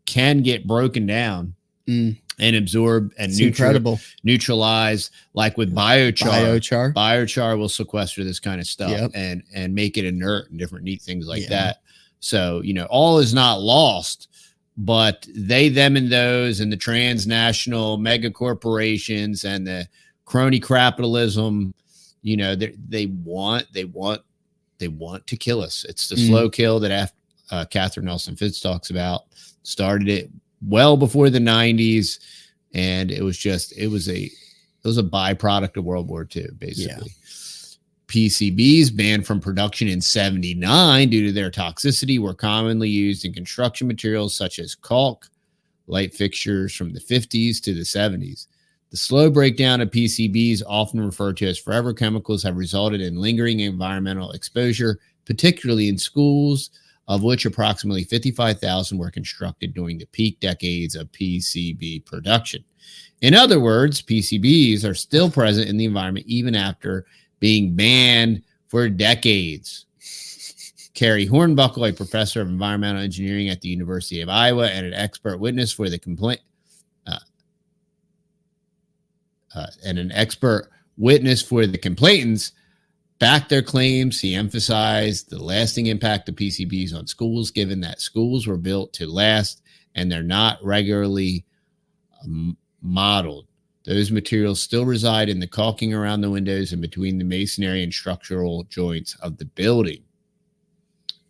B: can get broken down and absorb and neutralize, like with biochar. Biochar will sequester this kind of stuff and make it inert and different neat things like that. So, you know, all is not lost, but they, them, and those, and the transnational mega corporations and the crony capitalism, you know, they want to kill us. It's the slow kill that Catherine Nelson Fitz talks about. Started it well before the 90s, and it was a byproduct of World War II, basically. PCBs, banned from production in 1979 due to their toxicity, were commonly used in construction materials such as caulk, light fixtures from the 50s to the 70s. The slow breakdown of PCBs, often referred to as forever chemicals, have resulted in lingering environmental exposure, particularly in schools, of which approximately 55,000 were constructed during the peak decades of PCB production. In other words, PCBs are still present in the environment even after being banned for decades. Carrie Hornbuckle, a professor of environmental engineering at the University of Iowa and an expert witness for the complainants, backed their claims. He emphasized the lasting impact of PCBs on schools, given that schools were built to last and they're not regularly modeled. Those materials still reside in the caulking around the windows and between the masonry and structural joints of the building.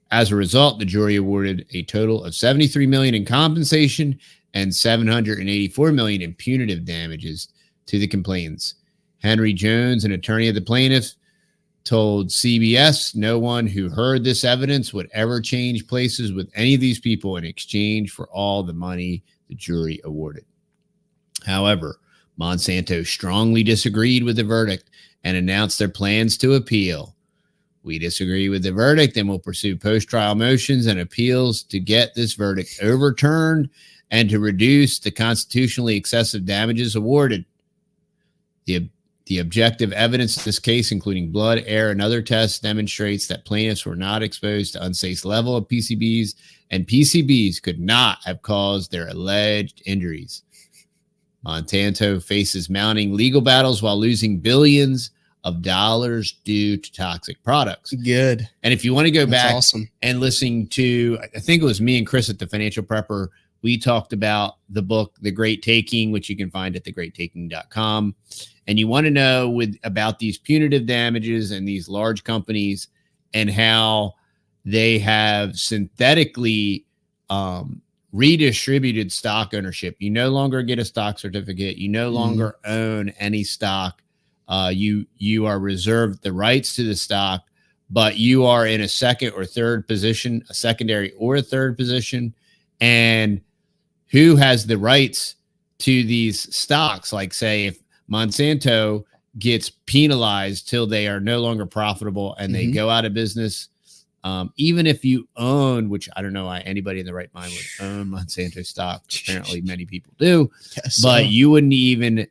B: As a result, the jury awarded a total of $73 million in compensation and $784 million in punitive damages to the complainants. Henry Jones, an attorney of the plaintiffs, told CBS no one who heard this evidence would ever change places with any of these people in exchange for all the money the jury awarded. However, Monsanto strongly disagreed with the verdict and announced their plans to appeal. We disagree with the verdict and will pursue post-trial motions and appeals to get this verdict overturned and to reduce the constitutionally excessive damages awarded. The objective evidence in this case, including blood, air, and other tests, demonstrates that plaintiffs were not exposed to unsafe level of PCBs, and PCBs could not have caused their alleged injuries. Monsanto faces mounting legal battles while losing billions of dollars due to toxic products.
A: Good.
B: And if you want to go back
A: and
B: listen to, I think it was me and Chris at the Financial Prepper, we talked about the book, The Great Taking, which you can find at thegreattaking.com. And you want to know about these punitive damages and these large companies and how they have synthetically redistributed stock ownership. You no longer get a stock certificate. You no longer own any stock. You are reserved the rights to the stock, but you are in a second or third position, a secondary or a third position. And who has the rights to these stocks? Like, say, if Monsanto gets penalized till they are no longer profitable and they go out of business, even if you own, which I don't know why anybody in the right mind would own Monsanto stock. Apparently many people do, but you wouldn't even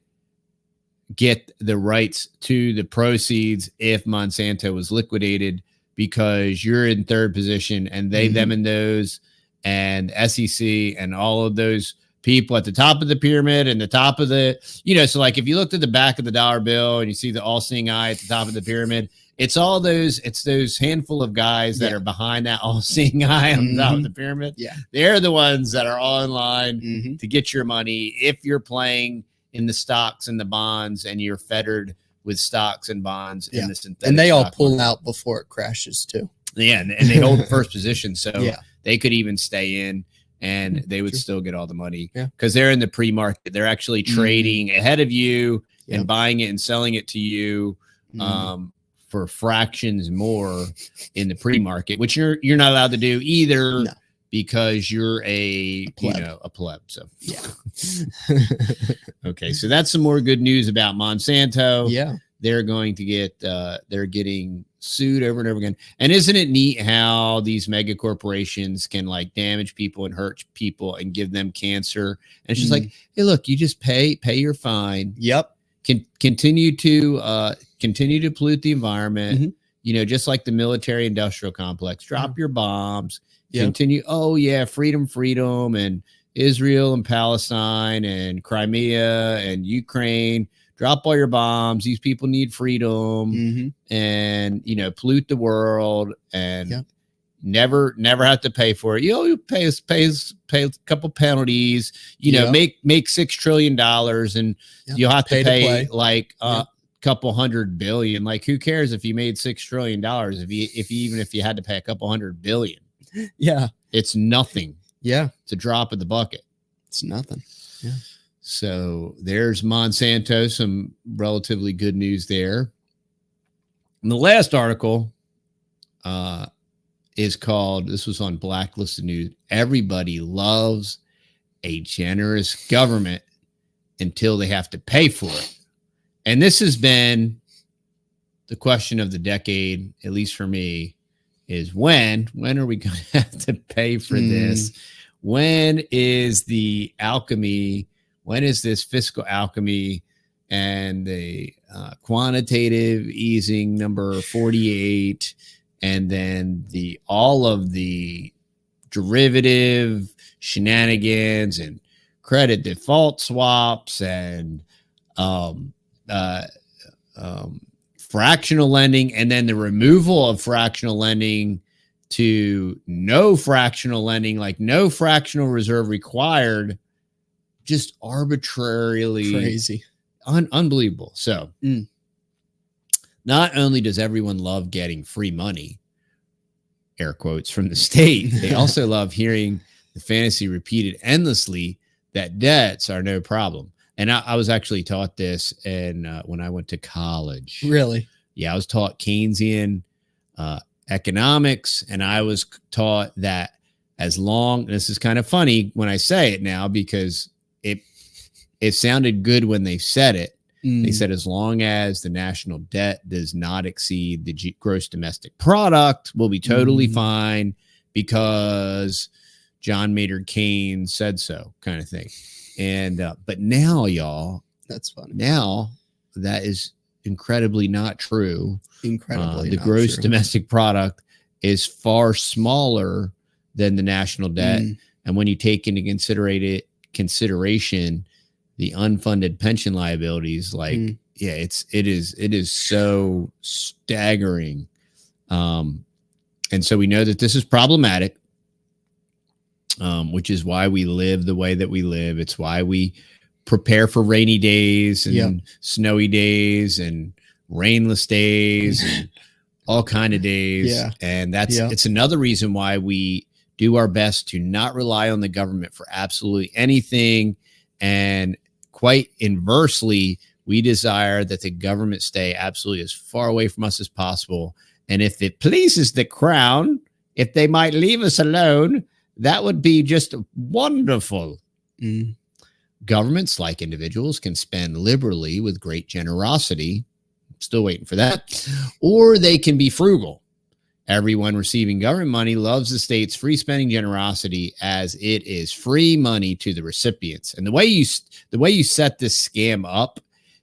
B: get the rights to the proceeds if Monsanto was liquidated, because you're in third position and they, them, and those, and SEC and all of those people at the top of the pyramid and the top of the, so like if you looked at the back of the dollar bill and you see the all-seeing eye at the top of the pyramid, it's those handful of guys that are behind that all-seeing eye on the top of the pyramid.
A: Yeah.
B: They're the ones that are all in line to get your money if you're playing in the stocks and the bonds and you're fettered with stocks and bonds in the synthetic
A: and they all pull
B: market.
A: out before it crashes too.
B: Yeah, and they hold the first position, so they could even stay in and they would still get all the money because they're in the pre-market. They're actually trading ahead of you and buying it and selling it to you for fractions more in the pre-market, which you're not allowed to do either because you're a pleb. So okay, so that's some more good news about Monsanto.
A: Yeah,
B: they're going to get they're getting sued over and over again. And isn't it neat how these mega corporations can like damage people and hurt people and give them cancer? And it's just like, hey, look, you just pay your fine.
A: Yep.
B: Continue to pollute the environment. Just like the military industrial complex, drop your bombs, continue. Oh yeah. Freedom. And Israel and Palestine and Crimea and Ukraine. Drop all your bombs. These people need freedom and, pollute the world and never have to pay for it. You pay a couple penalties, make $6 trillion and you'll have to pay like a couple $100 billion. Like who cares if you made $6 trillion if you had to pay a couple $100 billion?
A: Yeah.
B: It's nothing.
A: Yeah.
B: It's a drop in the bucket.
A: It's nothing. Yeah.
B: So there's Monsanto, some relatively good news there. And the last article is called, this was on Blacklisted News, Everybody Loves a Generous Government Until They Have to Pay for It. And this has been the question of the decade, at least for me, is when are we going to have to pay for this? When is the alchemy? When is this fiscal alchemy and the quantitative easing number 48, and then all of the derivative shenanigans and credit default swaps and fractional lending, and then the removal of fractional lending to no fractional lending, like no fractional reserve required. Just arbitrarily
A: crazy,
B: unbelievable. So not only does everyone love getting free money, air quotes, from the state, they also love hearing the fantasy repeated endlessly that debts are no problem. And I was actually taught this when I went to college.
A: Really?
B: Yeah, I was taught Keynesian economics, and I was taught that this is kind of funny when I say it now because it sounded good when they said it. They said as long as the national debt does not exceed the gross domestic product, we'll be totally fine because John Maynard Keynes said so, kind of thing. And but now, y'all,
A: that's funny.
B: Now that is incredibly not true.
A: Incredibly,
B: the gross domestic product is far smaller than the national debt, and when you take into consideration the unfunded pension liabilities, like it is so staggering. And so we know that this is problematic, which is why we live the way that we live. It's why we prepare for rainy days and snowy days and rainless days and all kind of days.
A: Yeah.
B: And it's another reason why we do our best to not rely on the government for absolutely anything. And quite inversely, we desire that the government stay absolutely as far away from us as possible. And if it pleases the crown, if they might leave us alone, that would be just wonderful. Governments, like individuals, can spend liberally with great generosity. Still waiting for that. Or they can be frugal. Everyone receiving government money loves the state's free spending generosity as it is free money to the recipients. And the way you set this scam up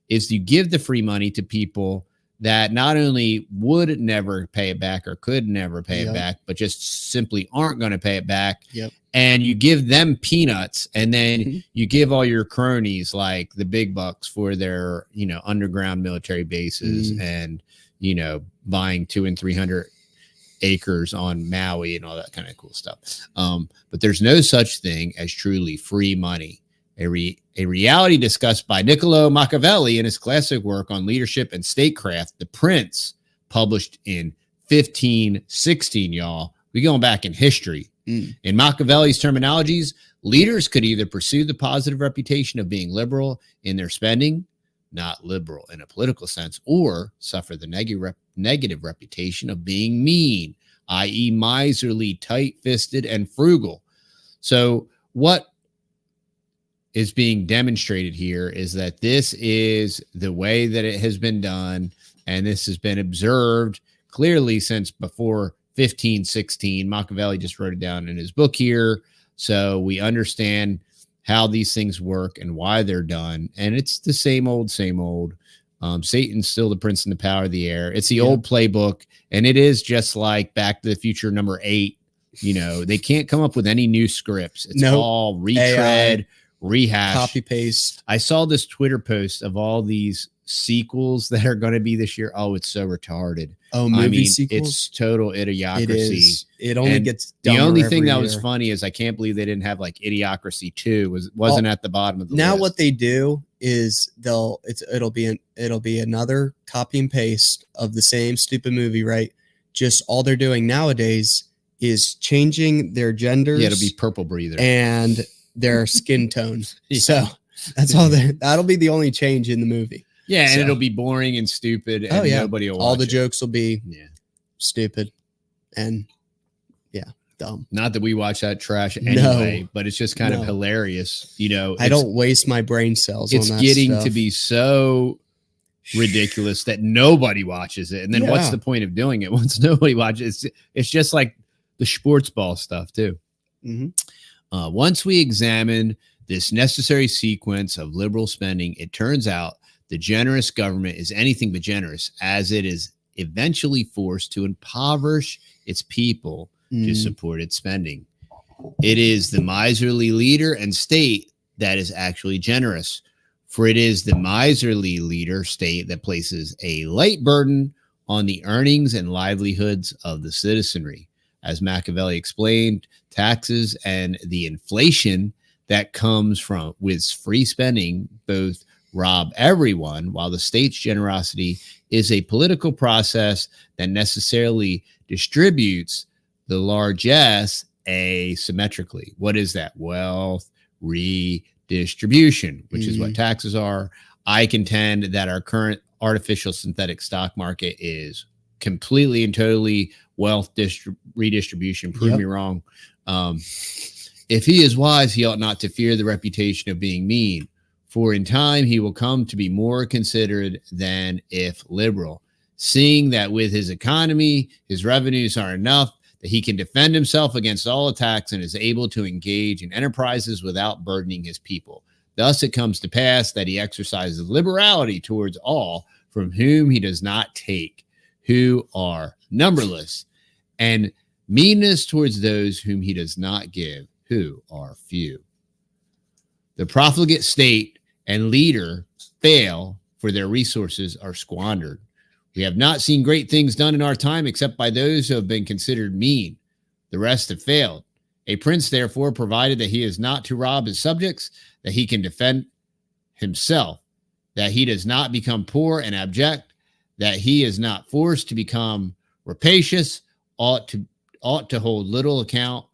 B: is you give the free money to people that not only would never pay it back or could never pay it
A: Yep.
B: back, but just simply aren't going to pay it back.
A: Yep.
B: And you give them peanuts, and then
A: Mhm.
B: you give all your cronies like the big bucks for their, underground military bases and, buying 200 and 300 acres on Maui and all that kind of cool stuff. But there's no such thing as truly free money. A reality discussed by Niccolo Machiavelli in his classic work on leadership and statecraft, The Prince, published in 1516, y'all. We going back in history. In Machiavelli's terminologies, leaders could either pursue the positive reputation of being liberal in their spending, not liberal in a political sense, or suffer the negative reputation of being mean, i.e. miserly, tight-fisted, and frugal. So what is being demonstrated here is that this is the way that it has been done, and this has been observed clearly since before 1516. Machiavelli just wrote it down in his book here, so we understand how these things work and why they're done. And it's the same old. Satan's still the prince in the power of the air. It's the old playbook, and it is just like Back to the Future number 8. They can't come up with any new scripts. It's all retread, rehash,
A: copy paste.
B: I saw this Twitter post of all these sequels that are going to be this year. Oh, it's so retarded.
A: Oh, movie sequels?
B: It's total idiocracy.
A: It is. It only gets
B: the only thing that
A: year.
B: was funny is I can't believe they didn't have like Idiocracy 2 wasn't at the bottom of the
A: now
B: list.
A: What they do is it'll be another copy and paste of the same stupid movie, right? Just all they're doing nowadays is changing their genders.
B: Yeah, it'll be Purple Breather
A: and their skin tone. So that's all. That'll be the only change in the movie.
B: Yeah, and
A: So-
B: it'll be boring and stupid, and nobody will watch
A: all the
B: it.
A: jokes will be stupid and dumb.
B: Not that we watch that trash anyway, but it's just kind of hilarious.
A: I don't waste my brain cells.
B: It's
A: on that
B: getting
A: stuff.
B: to be so ridiculous that nobody watches it. And then what's the point of doing it once nobody watches it? It's just like the sports ball stuff too. Once we examine this necessary sequence of liberal spending, it turns out the generous government is anything but generous, as it is eventually forced to impoverish its people to support its spending. It is the miserly leader and state that is actually generous, for it is the miserly leader state that places a light burden on the earnings and livelihoods of the citizenry. As Machiavelli explained, taxes and the inflation that comes from with free spending both rob everyone, while the state's generosity is a political process that necessarily distributes the largesse asymmetrically. What is that? Wealth redistribution, which is what taxes are. I contend that our current artificial synthetic stock market is completely and totally wealth redistribution. Prove me wrong. If he is wise, he ought not to fear the reputation of being mean, for in time he will come to be more considerate than if liberal, seeing that with his economy, his revenues are enough that he can defend himself against all attacks and is able to engage in enterprises without burdening his people. Thus it comes to pass that he exercises liberality towards all from whom he does not take, who are numberless, and meanness towards those whom he does not give, who are few. The profligate state and leader fail, for their resources are squandered. We have not seen great things done in our time except by those who have been considered mean. The rest have failed. A prince, therefore, provided that he is not to rob his subjects, that he can defend himself, that he does not become poor and abject, that he is not forced to become rapacious, ought to hold little account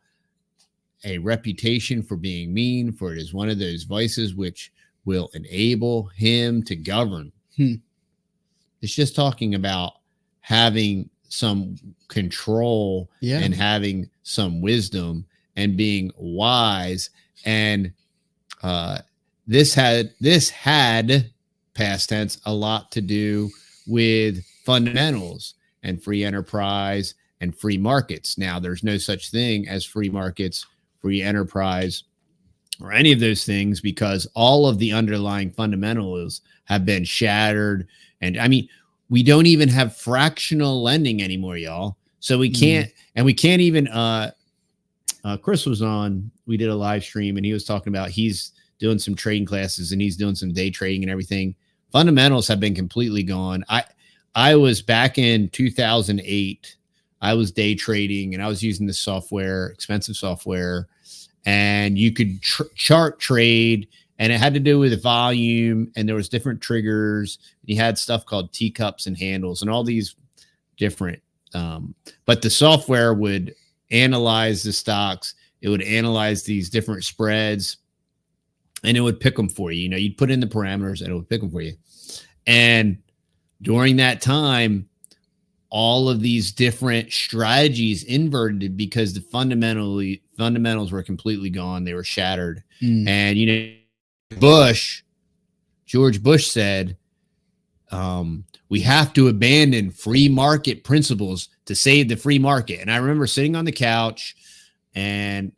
B: a reputation for being mean, for it is one of those vices which will enable him to govern. It's just talking about having some control and having some wisdom and being wise. And this had past tense a lot to do with fundamentals and free enterprise and free markets. Now, there's no such thing as free markets, free enterprise, or any of those things, because all of the underlying fundamentals have been shattered. And I mean, we don't even have fractional lending anymore, y'all. So we can't, and we can't even, Chris was on, we did a live stream and he was talking about, he's doing some trading classes and he's doing some day trading and everything. Fundamentals have been completely gone. I was back in 2008, I was day trading and I was using this software, expensive software, and you could chart trade, and it had to do with the volume, and there was different triggers. You had stuff called teacups and handles and all these different, but the software would analyze the stocks. It would analyze these different spreads and it would pick them for you. You know, you'd put in the parameters and it would pick them for you. And during that time, all of these different strategies inverted because the fundamentals were completely gone. They were shattered. And, you know, George Bush said, we have to abandon free market principles to save the free market. And I remember sitting on the couch and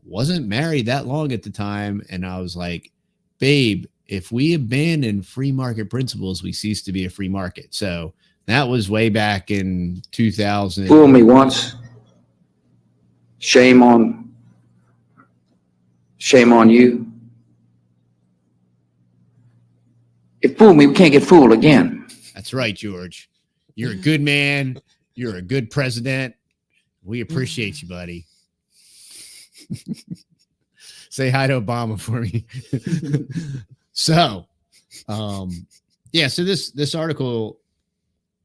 B: wasn't married that long at the time. And I was like, babe, if we abandon free market principles, we cease to be a free market. So that was way back in 2000.
D: Fool me once. Shame on you. If fool me, we can't get fooled again.
B: That's right, George. You're a good man. You're a good president. We appreciate you, buddy. Say hi to Obama for me. So, yeah. So this article,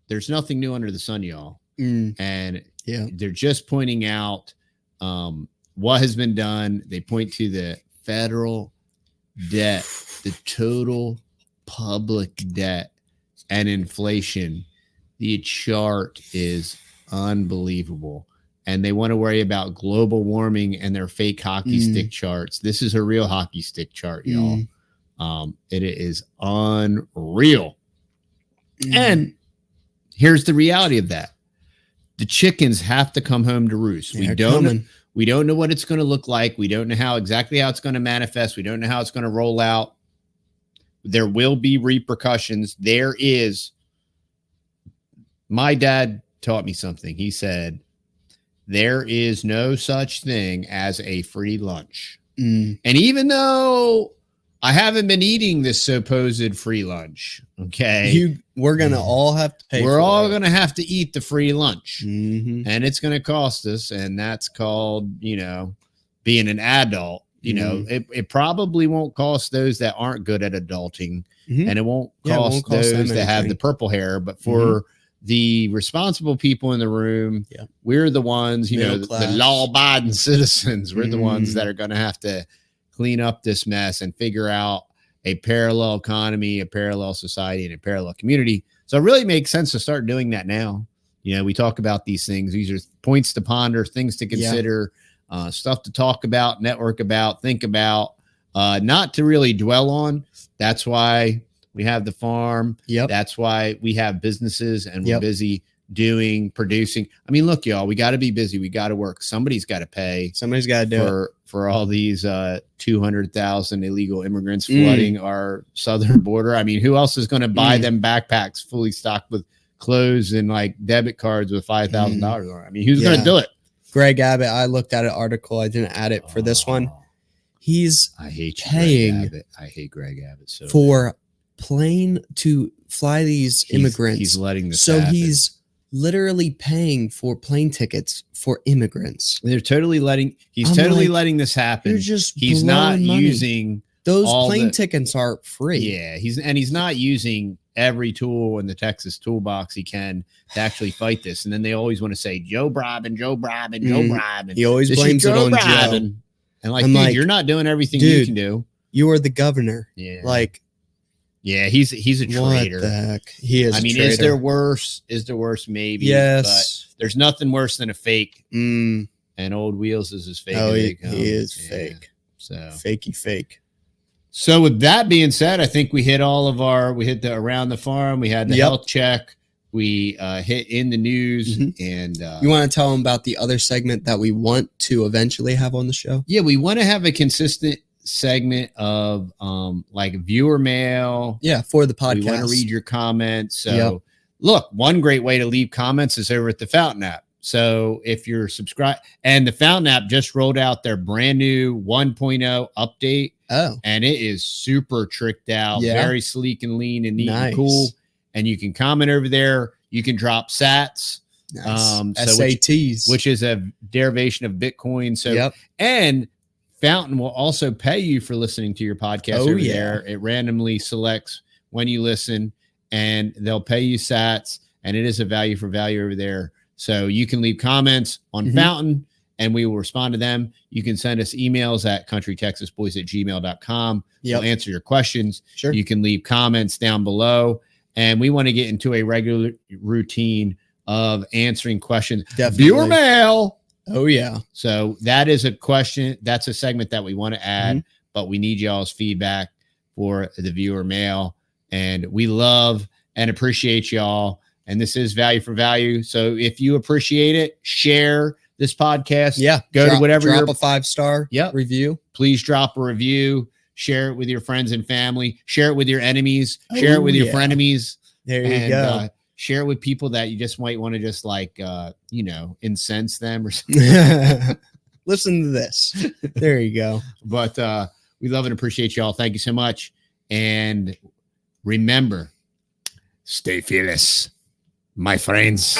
B: there's nothing new under the sun, y'all. And
A: yeah,
B: they're just pointing out what has been done. They point to the federal debt, the total public debt, and inflation. The chart is unbelievable. And they want to worry about global warming and their fake hockey stick charts. This is a real hockey stick chart, y'all. It is unreal. And here's the reality of that. The chickens have to come home to roost. We don't know what it's going to look like. We don't know exactly how it's going to manifest. We don't know how it's going to roll out. There will be repercussions. My dad taught me something. He said, there is no such thing as a free lunch. And even though I haven't been eating this supposed free lunch, okay,
A: we're going to all have to pay.
B: We're all going to have to eat the free lunch, and it's going to cost us. And that's called, you know, being an adult. You know, it probably won't cost those that aren't good at adulting, and it won't cost those that have the purple hair. But for the responsible people in the room, we're the ones, you know, the law-abiding citizens. We're the ones that are going to have to clean up this mess and figure out a parallel economy, a parallel society, and a parallel community. So it really makes sense to start doing that now. You know, we talk about these things. These are points to ponder, things to consider, stuff to talk about, network about, think about, not to really dwell on. That's why we have the farm. That's why we have businesses and we're busy producing. I mean, look, y'all, we got to be busy. We got to work. Somebody's got to pay.
A: Somebody's got to do it
B: for all these 200,000 illegal immigrants flooding our southern border. I mean, who else is going to buy them backpacks fully stocked with clothes and like debit cards with $5,000 on it? I mean, who's going to do it?
A: Greg Abbott. I looked at an article. I didn't add it for this one.
B: I hate
A: paying
B: Greg Abbott. I hate Greg Abbott so
A: for plane to fly these immigrants.
B: He's letting this
A: so
B: happen.
A: He's literally paying for plane tickets for immigrants.
B: He's totally letting this happen. He's not using
A: those plane tickets are free.
B: Yeah, he's not using every tool in the Texas toolbox he can to actually fight this. And then they always want to say Joe bribing.
A: He always blames it on Joe.
B: And like, you're not doing everything you can do.
A: You are the governor.
B: Yeah.
A: Like,
B: yeah, he's a traitor.
A: What the heck? He is.
B: I mean, is there worse? Maybe.
A: Yes.
B: But there's nothing worse than a fake. And Old Wheels is as fake.
A: Oh,
B: as
A: he is fake.
B: So
A: fakey fake.
B: So with that being said, I think we hit the around the farm. We had the health check. We hit in the news. And
A: you want to tell them about the other segment that we want to eventually have on the show?
B: Yeah, we want to have a consistent segment of like viewer mail.
A: Yeah, for the podcast.
B: We want to read your comments. So look, one great way to leave comments is over at the Fountain app. So if you're subscribed, and the Fountain app just rolled out their brand new 1.0 update.
A: Oh,
B: and it is super tricked out, very sleek and lean and neat and cool. And you can comment over there. You can drop sats,
A: SATs,
B: which is a derivation of Bitcoin. So, and Fountain will also pay you for listening to your podcast over there. It randomly selects when you listen, and they'll pay you sats, and it is a value for value over there. So you can leave comments on Fountain, and we will respond to them. You can send us emails at countrytexasboys@gmail.com. We'll answer your questions.
A: Sure.
B: You can leave comments down below. And we want to get into a regular routine of answering questions.
A: Definitely.
B: Viewer mail.
A: Oh, yeah.
B: So that is a question. That's a segment that we want to add, but we need y'all's feedback for the viewer mail. And we love and appreciate y'all. And this is value for value. So if you appreciate it, share this podcast.
A: Yeah.
B: Go to whatever.
A: Drop a 5-star review.
B: Please drop a review. Share it with your friends and family. Share it with your enemies. Share it with your frenemies.
A: There you go.
B: Share it with people that you just might want to just like, incense them or something.
A: Listen to this. There you go.
B: But we love and appreciate y'all. Thank you so much. And remember, stay fearless, my friends.